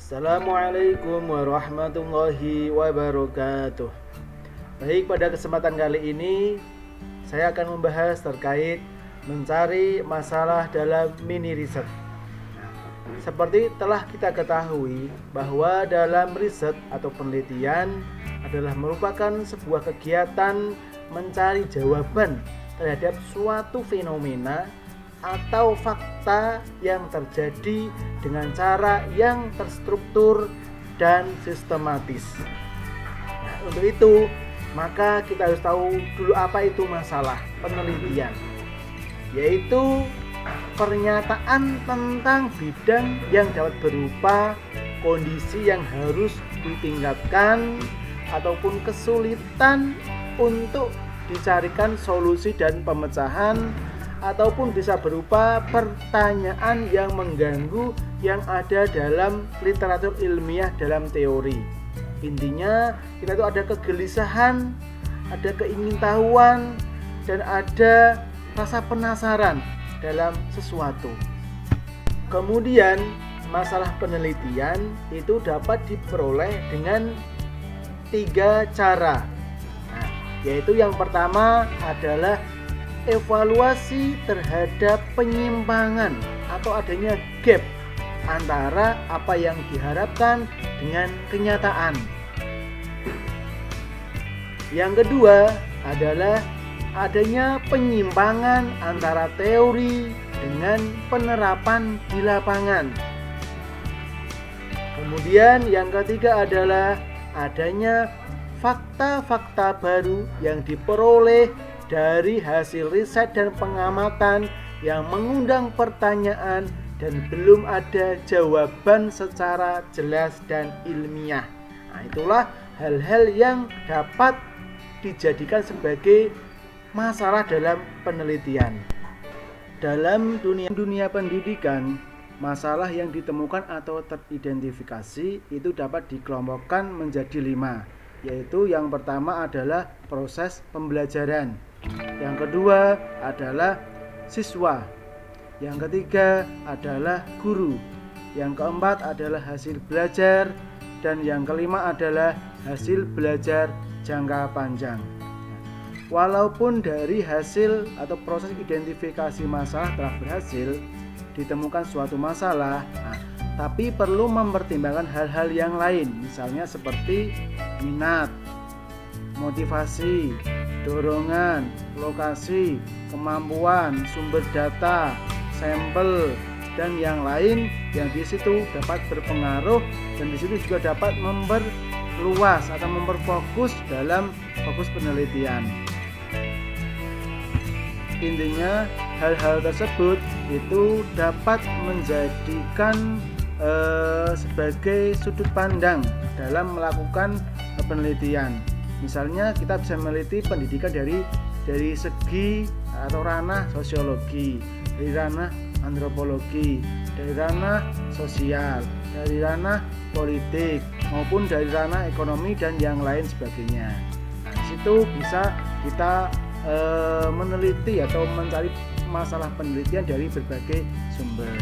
Assalamualaikum warahmatullahi wabarakatuh. Baik, pada kesempatan kali ini saya akan membahas terkait mencari masalah dalam mini riset. Seperti telah kita ketahui bahwa dalam riset atau penelitian adalah merupakan sebuah kegiatan mencari jawaban terhadap suatu fenomena atau fakta yang terjadi dengan cara yang terstruktur dan sistematis. Untuk itu, maka kita harus tahu dulu apa itu masalah penelitian, yaitu pernyataan tentang bidang yang dapat berupa kondisi yang harus ditingkatkan ataupun kesulitan untuk dicarikan solusi dan pemecahan, ataupun bisa berupa pertanyaan yang mengganggu yang ada dalam literatur ilmiah dalam teori. Intinya kita itu ada kegelisahan, ada keingintahuan, dan ada rasa penasaran dalam sesuatu. Kemudian masalah penelitian itu dapat diperoleh dengan 3 cara. Yaitu yang pertama adalah evaluasi terhadap penyimpangan atau adanya gap antara apa yang diharapkan dengan kenyataan. Yang kedua adalah adanya penyimpangan antara teori dengan penerapan di lapangan. Kemudian yang ketiga adalah adanya fakta-fakta baru yang diperoleh dari hasil riset dan pengamatan yang mengundang pertanyaan dan belum ada jawaban secara jelas dan ilmiah. Itulah hal-hal yang dapat dijadikan sebagai masalah dalam penelitian. Dalam dunia pendidikan, masalah yang ditemukan atau teridentifikasi itu dapat dikelompokkan menjadi 5, yaitu yang pertama adalah proses pembelajaran, yang kedua adalah siswa, yang ketiga adalah guru, yang keempat adalah hasil belajar, dan yang kelima adalah hasil belajar jangka panjang. Walaupun dari hasil atau proses identifikasi masalah telah berhasil ditemukan suatu masalah, tapi perlu mempertimbangkan hal-hal yang lain, misalnya seperti minat, motivasi, dorongan, lokasi, kemampuan, sumber data, sampel, dan yang lain yang di situ dapat berpengaruh, dan di situ juga dapat memperluas atau memperfokus dalam fokus penelitian. Intinya hal-hal tersebut itu dapat menjadikan sebagai sudut pandang dalam melakukan penelitian. Misalnya kita bisa meneliti pendidikan dari segi atau ranah sosiologi, dari ranah antropologi, dari ranah sosial, dari ranah politik, maupun dari ranah ekonomi dan yang lain sebagainya. Di situ bisa kita meneliti atau mencari masalah penelitian dari berbagai sumber.